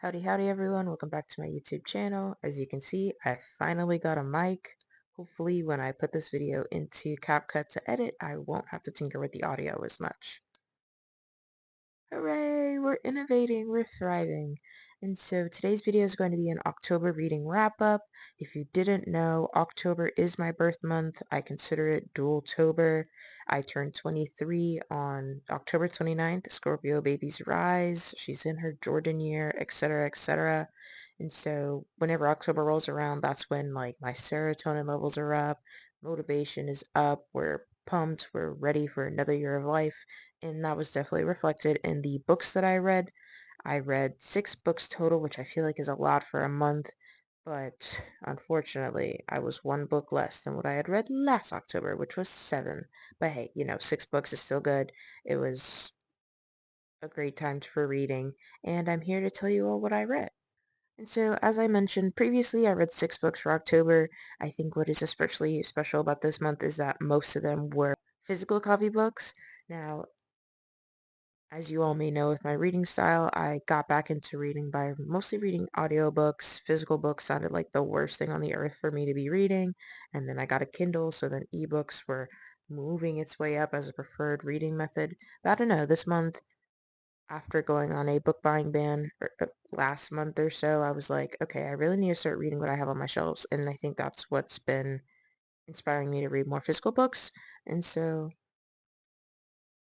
Howdy, howdy, everyone. Welcome back to my YouTube channel. As you can see, I finally got a mic. Hopefully, when I put this video into CapCut to edit, I won't have to tinker with the audio as much. Hooray! We're innovating, we're thriving. And so today's video is going to be an October reading wrap-up. If you didn't know, October is my birth month. I consider it Dual-tober. I turned 23 on October 29th. Scorpio babies rise. She's in her Jordan year, etc., etc. And so whenever October rolls around, that's when like my serotonin levels are up, motivation is up, we're pumped, we're ready for another year of life. And that was definitely reflected in the books that I read. I read 6 books total, which I feel like is a lot for a month, but unfortunately, I was 1 book less than what I had read last October, which was 7. But hey, 6 books is still good. It was a great time for reading, and I'm here to tell you all what I read. And so, as I mentioned previously, I read 6 books for October. I think what is especially special about this month is that most of them were physical copy books. Now, as you all may know with my reading style, I got back into reading by mostly reading audiobooks. Physical books sounded like the worst thing on the earth for me to be reading. And then I got a Kindle, so then ebooks were moving its way up as a preferred reading method. But I don't know, this month, after going on a book buying ban last month or so, I was like, okay, I really need to start reading what I have on my shelves. And I think that's what's been inspiring me to read more physical books. And so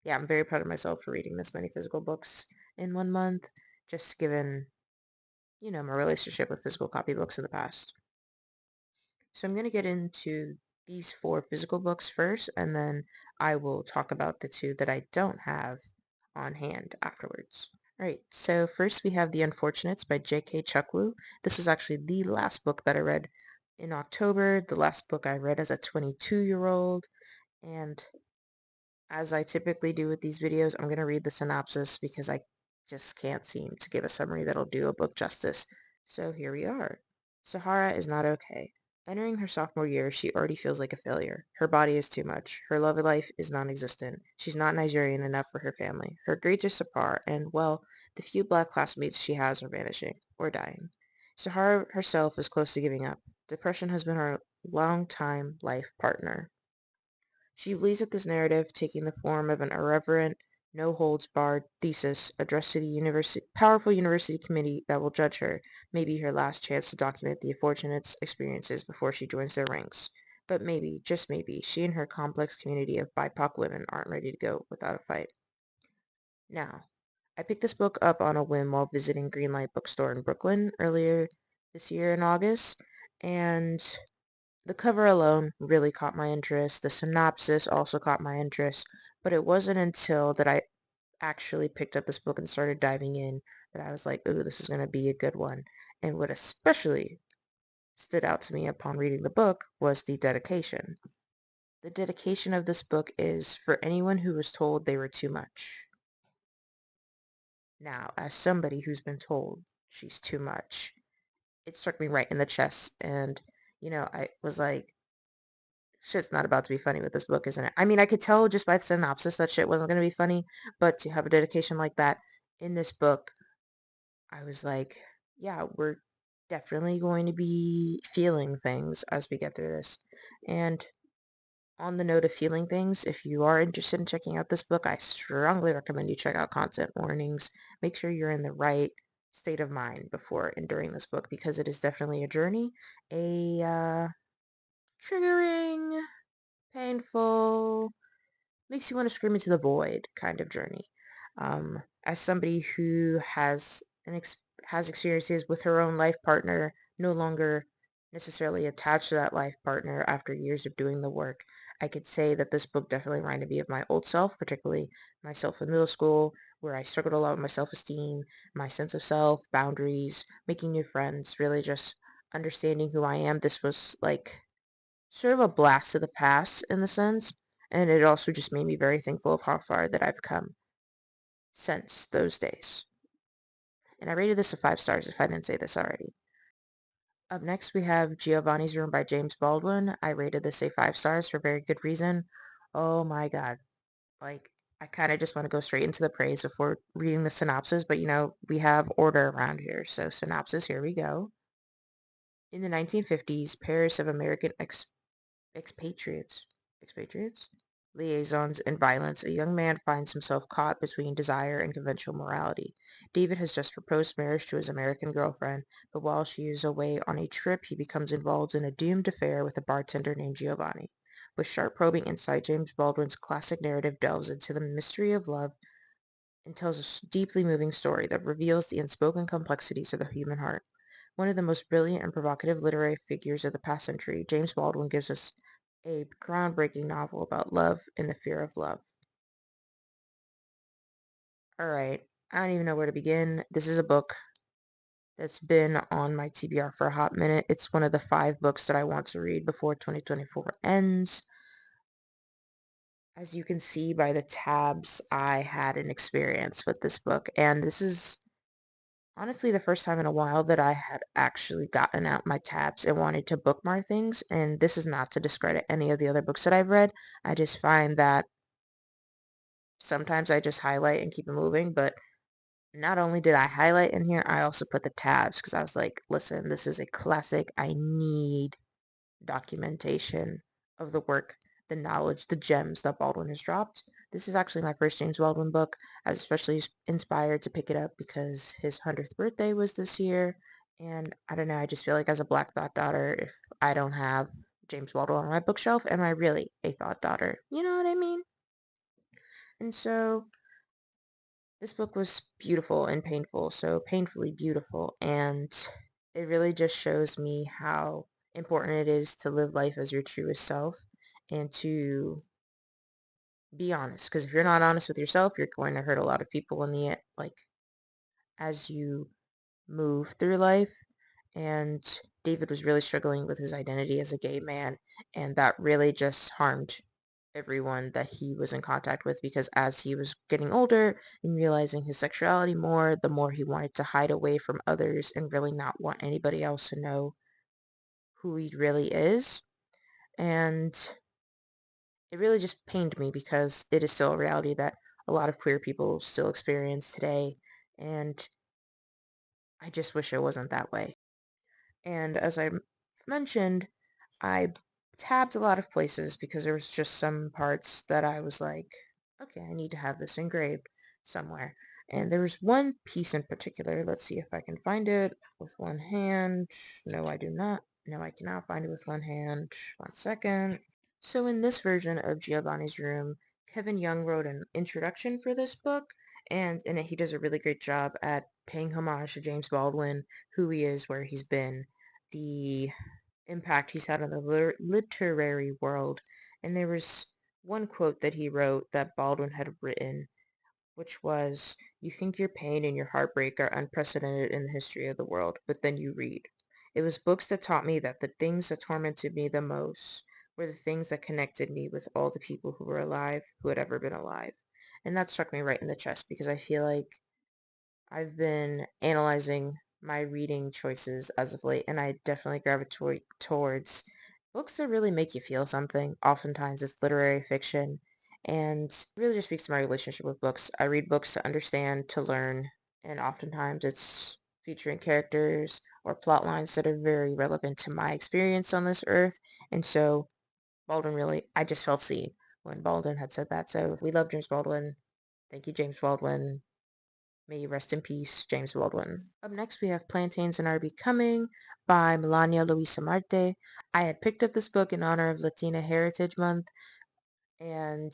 yeah, I'm very proud of myself for reading this many physical books in 1 month, just given, my relationship with physical copy books in the past. So I'm going to get into these 4 physical books first, and then I will talk about the 2 that I don't have on hand afterwards. Alright, so first we have The Unfortunates by J.K. Chukwu. This was actually the last book that I read in October, the last book I read as a 22-year-old, and as I typically do with these videos, I'm going to read the synopsis because I just can't seem to give a summary that'll do a book justice. So here we are. Sahara is not okay. Entering her sophomore year, she already feels like a failure. Her body is too much. Her love life is non-existent. She's not Nigerian enough for her family. Her grades are subpar, and, well, the few black classmates she has are vanishing, or dying. Sahara herself is close to giving up. Depression has been her long-time life partner. She believes that this narrative, taking the form of an irreverent, no-holds-barred thesis addressed to the powerful university committee that will judge her, may be her last chance to document the unfortunate's experiences before she joins their ranks. But maybe, just maybe, she and her complex community of BIPOC women aren't ready to go without a fight. Now, I picked this book up on a whim while visiting Greenlight Bookstore in Brooklyn earlier this year in August, and the cover alone really caught my interest. The synopsis also caught my interest, but it wasn't until that I actually picked up this book and started diving in that I was like, ooh, this is going to be a good one. And what especially stood out to me upon reading the book was the dedication. The dedication of this book is for anyone who was told they were too much. Now, as somebody who's been told she's too much, it struck me right in the chest, and I was like, shit's not about to be funny with this book, isn't it? I mean, I could tell just by the synopsis that shit wasn't going to be funny, but to have a dedication like that in this book, I was like, yeah, we're definitely going to be feeling things as we get through this. And on the note of feeling things, if you are interested in checking out this book, I strongly recommend you check out Content Warnings. Make sure you're in the right state of mind before and during this book, because it is definitely a journey, a triggering, painful, makes you want to scream into the void kind of journey. As somebody who has experiences with her own life partner, no longer necessarily attached to that life partner after years of doing the work, I could say that this book definitely reminded me of my old self, particularly myself in middle school, where I struggled a lot with my self-esteem, my sense of self, boundaries, making new friends, really just understanding who I am. This was like sort of a blast to the past in the sense, and it also just made me very thankful of how far that I've come since those days. And I rated this a 5 stars if I didn't say this already. Up next we have Giovanni's Room by James Baldwin. I rated this a 5 stars for very good reason. Oh my god. Like, I kind of just want to go straight into the praise before reading the synopsis, but we have order around here. So synopsis, here we go. In the 1950s, Paris of American expatriates, expatriates, liaisons, and violence, a young man finds himself caught between desire and conventional morality. David has just proposed marriage to his American girlfriend, but while she is away on a trip, he becomes involved in a doomed affair with a bartender named Giovanni. With sharp probing insight, James Baldwin's classic narrative delves into the mystery of love and tells a deeply moving story that reveals the unspoken complexities of the human heart. One of the most brilliant and provocative literary figures of the past century, James Baldwin gives us a groundbreaking novel about love and the fear of love. Alright, I don't even know where to begin. This is a book that's been on my TBR for a hot minute. It's one of the 5 books that I want to read before 2024 ends. As you can see by the tabs, I had an experience with this book, and this is honestly the first time in a while that I had actually gotten out my tabs and wanted to bookmark things, and this is not to discredit any of the other books that I've read. I just find that sometimes I just highlight and keep it moving, but not only did I highlight in here, I also put the tabs because I was like, listen, this is a classic. I need documentation of the work, the knowledge, the gems that Baldwin has dropped. This is actually my first James Baldwin book. I was especially inspired to pick it up because his 100th birthday was this year. And I don't know, I just feel like as a Black Thought daughter, if I don't have James Baldwin on my bookshelf, am I really a thought daughter? You know what I mean? And so this book was beautiful and painful, so painfully beautiful. And it really just shows me how important it is to live life as your truest self and to be honest. Because if you're not honest with yourself, you're going to hurt a lot of people in the end, like as you move through life. And David was really struggling with his identity as a gay man, and that really just harmed everyone that he was in contact with because as he was getting older and realizing his sexuality more, the more he wanted to hide away from others and really not want anybody else to know who he really is. And it really just pained me because it is still a reality that a lot of queer people still experience today, and I just wish it wasn't that way. And as I mentioned, I tabbed a lot of places because there was just some parts that I was like, okay, I need to have this engraved somewhere. And there was one piece in particular. Let's see if I can find it with one hand. No, I do not. No, I cannot find it with one hand. 1 second. So in this version of Giovanni's Room, Kevin Young wrote an introduction for this book, and in it he does a really great job at paying homage to James Baldwin, who he is, where he's been, the impact he's had on the literary world. And there was one quote that he wrote that Baldwin had written, which was, "You think your pain and your heartbreak are unprecedented in the history of the world, but then you read. It was books that taught me that the things that tormented me the most were the things that connected me with all the people who were alive, who had ever been alive." And that struck me right in the chest because I feel like I've been analyzing my reading choices as of late, and I definitely gravitate towards books that really make you feel something. Oftentimes it's literary fiction, and it really just speaks to my relationship with books. I read books to understand, to learn, and oftentimes it's featuring characters or plot lines that are very relevant to my experience on this earth. And so Baldwin really, I just felt seen when Baldwin had said that. So we love James Baldwin. Thank you, James Baldwin. May you rest in peace, James Baldwin. Up next, we have Plantains and Are Becoming by Melania Luisa Marte. I had picked up this book in honor of Latina Heritage Month, and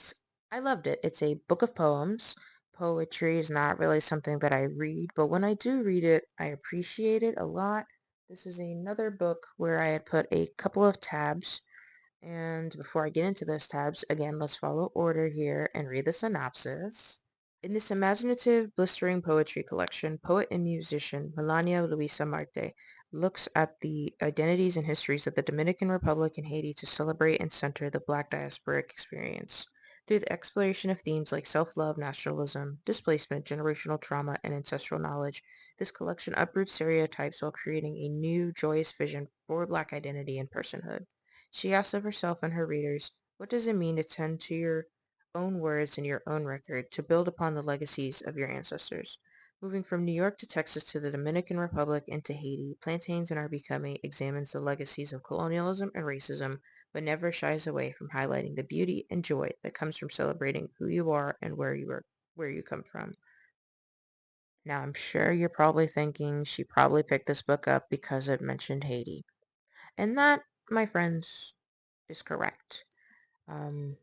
I loved it. It's a book of poems. Poetry is not really something that I read, but when I do read it, I appreciate it a lot. This is another book where I had put a couple of tabs, and before I get into those tabs, again, let's follow order here and read the synopsis. In this imaginative, blistering poetry collection, poet and musician Melania Luisa Marte looks at the identities and histories of the Dominican Republic and Haiti to celebrate and center the Black diasporic experience. Through the exploration of themes like self-love, nationalism, displacement, generational trauma, and ancestral knowledge, this collection uproots stereotypes while creating a new, joyous vision for Black identity and personhood. She asks of herself and her readers, what does it mean to tend to your own words and your own record to build upon the legacies of your ancestors. Moving from New York to Texas to the Dominican Republic and to Haiti, Plantains in Our Becoming examines the legacies of colonialism and racism, but never shies away from highlighting the beauty and joy that comes from celebrating who you are and where you come from. Now, I'm sure you're probably thinking she probably picked this book up because it mentioned Haiti. And that, my friends, is correct. Um,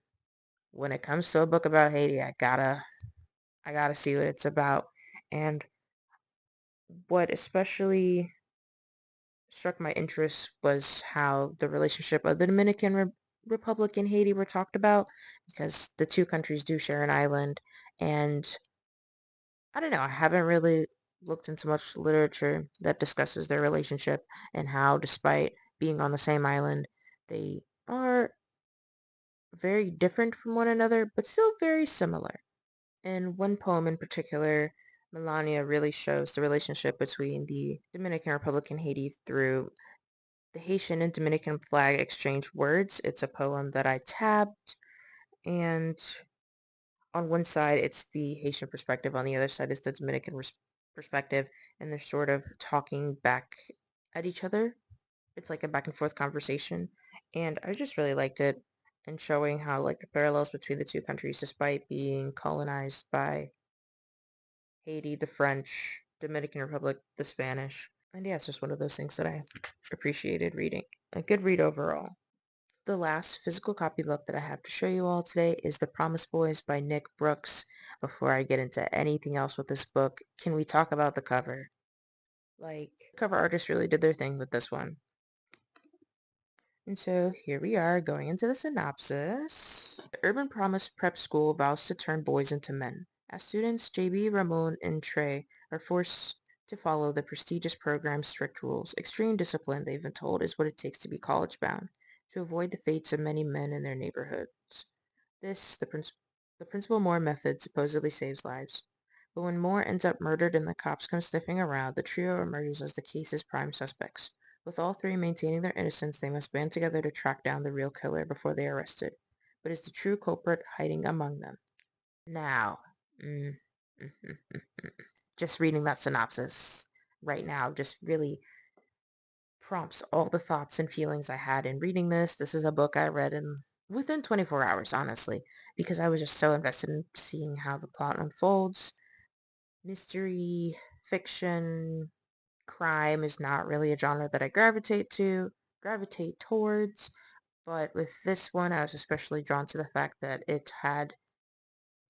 when it comes to a book about Haiti, I gotta see what it's about. And what especially struck my interest was how the relationship of the Republic and Haiti were talked about, because the two countries do share an island. And I don't know, I haven't really looked into much literature that discusses their relationship and how, despite being on the same island, they are very different from one another, but still very similar. In one poem in particular, Melania really shows the relationship between the Dominican Republic and Haiti through the Haitian and Dominican flag exchange words. It's a poem that I tabbed, and on one side it's the Haitian perspective, on the other side is the Dominican perspective, and they're sort of talking back at each other. It's like a back and forth conversation, and I just really liked it, and showing how like the parallels between the two countries, despite being colonized by Haiti, the French, Dominican Republic, the Spanish. And yeah, it's just one of those things that I appreciated reading. A good read overall. The last physical copybook that I have to show you all today is The Promise Boys by Nick Brooks. Before I get into anything else with this book, can we talk about the cover? Like, cover artists really did their thing with this one. And so here we are going into the synopsis. The Urban Promise Prep School vows to turn boys into men. As students, JB, Ramon, and Trey are forced to follow the prestigious program's strict rules. Extreme discipline, they've been told, is what it takes to be college-bound, to avoid the fates of many men in their neighborhoods. The Principal Moore method supposedly saves lives. But when Moore ends up murdered and the cops come sniffing around, the trio emerges as the case's prime suspects. With all three maintaining their innocence, they must band together to track down the real killer before they are arrested. But is the true culprit hiding among them? Now, mm, just reading that synopsis right now just really prompts all the thoughts and feelings I had in reading this. This is a book I read in within 24 hours, honestly, because I was just so invested in seeing how the plot unfolds. Mystery, fiction, crime is not really a genre that I gravitate towards, but with this one I was especially drawn to the fact that it had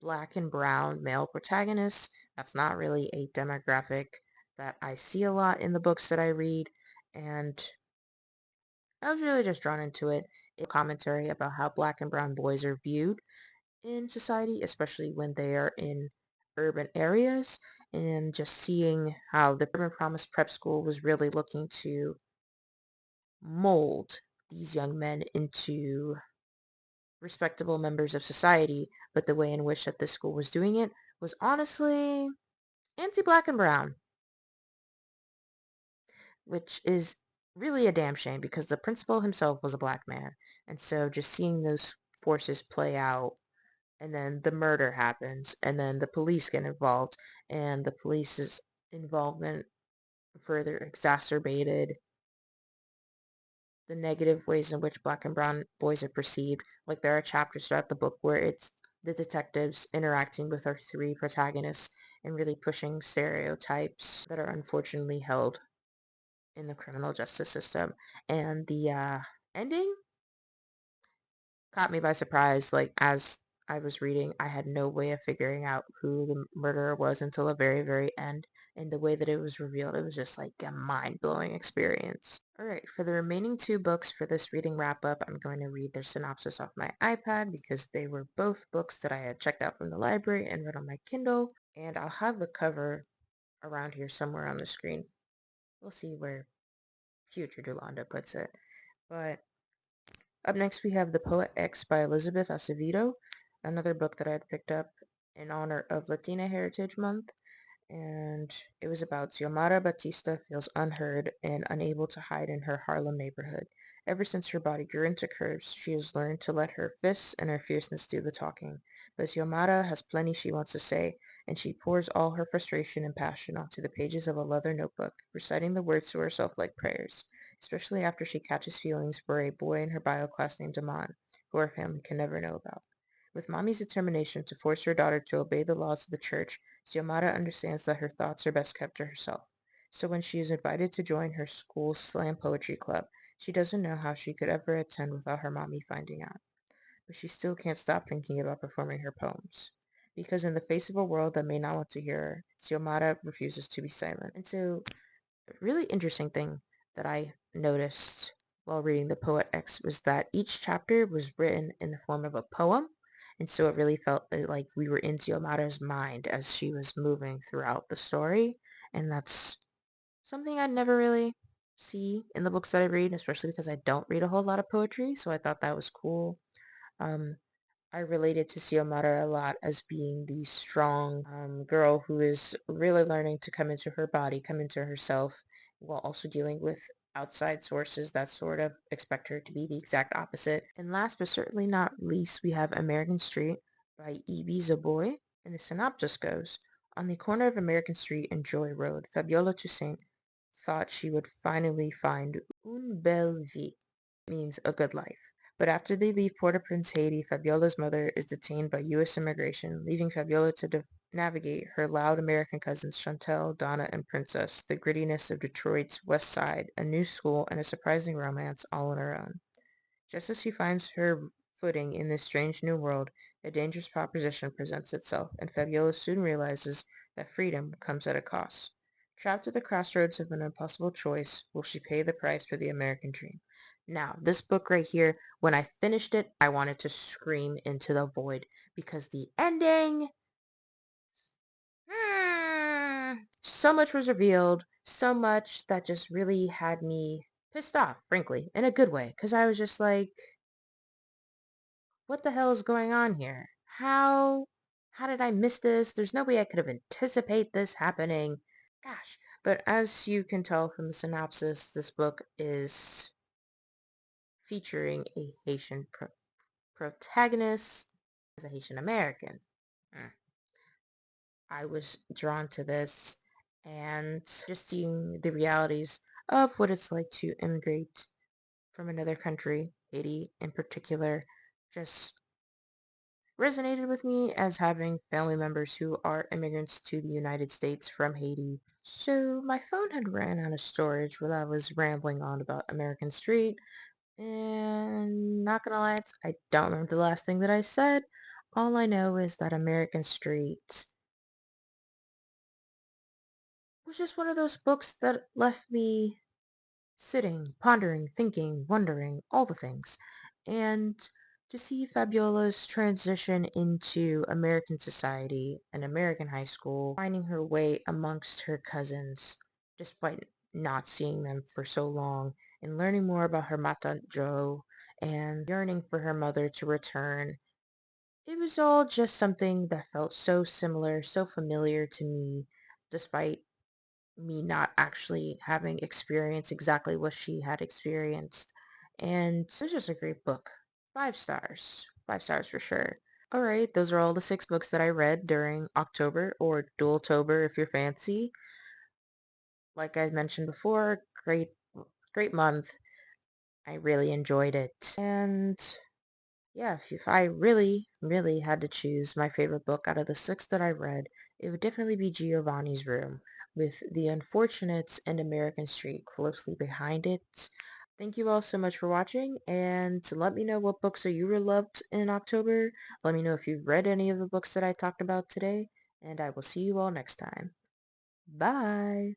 black and brown male protagonists. That's not really a demographic that I see a lot in the books that I read, and I was really just drawn into it. A commentary about how black and brown boys are viewed in society, especially when they are in urban areas, and just seeing how the Urban Promise Prep School was really looking to mold these young men into respectable members of society, but the way in which that this school was doing it was honestly anti-black and brown, which is really a damn shame because the principal himself was a black man. And so just seeing those forces play out, and then the murder happens, and then the police get involved, and the police's involvement further exacerbated the negative ways in which black and brown boys are perceived. Like, there are chapters throughout the book where it's the detectives interacting with our three protagonists and really pushing stereotypes that are unfortunately held in the criminal justice system. And the ending caught me by surprise. Like, as I was reading, I had no way of figuring out who the murderer was until the very, very end. And the way that it was revealed, it was just like a mind-blowing experience. Alright, for the remaining two books for this reading wrap-up, I'm going to read their synopsis off my iPad because they were both books that I had checked out from the library and read on my Kindle. And I'll have the cover around here somewhere on the screen. We'll see where future Jolanda puts it. But up next we have The Poet X by Elizabeth Acevedo, another book that I had picked up in honor of Latina Heritage Month. and it was about Xiomara Batista feels unheard and unable to hide in her Harlem neighborhood. Ever since her body grew into curves, she has learned to let her fists and her fierceness do the talking. But Xiomara has plenty she wants to say, and she pours all her frustration and passion onto the pages of a leather notebook, reciting the words to herself like prayers, especially after she catches feelings for a boy in her bio class named Amon, who her family can never know about. With Mommy's determination to force her daughter to obey the laws of the church, Xiomara understands that her thoughts are best kept to herself. So when she is invited to join her school's slam poetry club, she doesn't know how she could ever attend without her mommy finding out. But she still can't stop thinking about performing her poems. Because in the face of a world that may not want to hear her, Xiomara refuses to be silent. And so a really interesting thing that I noticed while reading the Poet X was that each chapter was written in the form of a poem, and so it really felt like we were in Xiomara's mind as she was moving throughout the story, and that's something I'd never really see in the books that I read, especially because I don't read a whole lot of poetry, so I thought that was cool. Um, I related to Xiomara a lot as being the strong girl who is really learning to come into her body, come into herself, while also dealing with outside sources that sort of expect her to be the exact opposite. And last but certainly not least, we have American Street by E.B. Zaboy. And the synopsis goes, on the corner of American Street and Joy Road, Fabiola Toussaint thought she would finally find une belle vie, means a good life. But after they leave Port-au-Prince, Haiti, Fabiola's mother is detained by U.S. immigration, leaving Fabiola to navigate her loud American cousins Chantel, Donna, and Princess, the grittiness of Detroit's West Side, a new school, and a surprising romance all on her own. Just as she finds her footing in this strange new world, a dangerous proposition presents itself, and Fabiola soon realizes that freedom comes at a cost. Trapped at the crossroads of an impossible choice, will she pay the price for the American dream? Now, this book right here, when I finished it, I wanted to scream into the void because the ending, so much was revealed, so much that just really had me pissed off, frankly, in a good way, because I was just like, what the hell is going on here? How did I miss this? There's no way I could have anticipated this happening. Gosh. But as you can tell from the synopsis, this book is featuring a Haitian protagonist as a Haitian American. Mm. I was drawn to this and just seeing the realities of what it's like to immigrate from another country, Haiti in particular, just resonated with me as having family members who are immigrants to the United States from Haiti. So my phone had ran out of storage while I was rambling on about American Street, and not gonna lie, I don't remember the last thing that I said. All I know is that American Street was just one of those books that left me sitting, pondering, thinking, wondering, all the things. And to see Fabiola's transition into American society and American high school, finding her way amongst her cousins, despite not seeing them for so long, and learning more about her Mata Joe, and yearning for her mother to return. It was all just something that felt so similar, so familiar to me, despite me not actually having experienced exactly what she had experienced. And it was just a great book. 5 stars. 5 stars for sure. Alright, those are all the 6 books that I read during October, or Dualtober if you're fancy. Like I mentioned before, great month. I really enjoyed it. And yeah, if I really had to choose my favorite book out of the 6 that I read, it would definitely be Giovanni's Room, with The Unfortunates and American Street closely behind it. Thank you all so much for watching, and let me know what books that you were loved in October. Let me know if you've read any of the books that I talked about today, and I will see you all next time. Bye!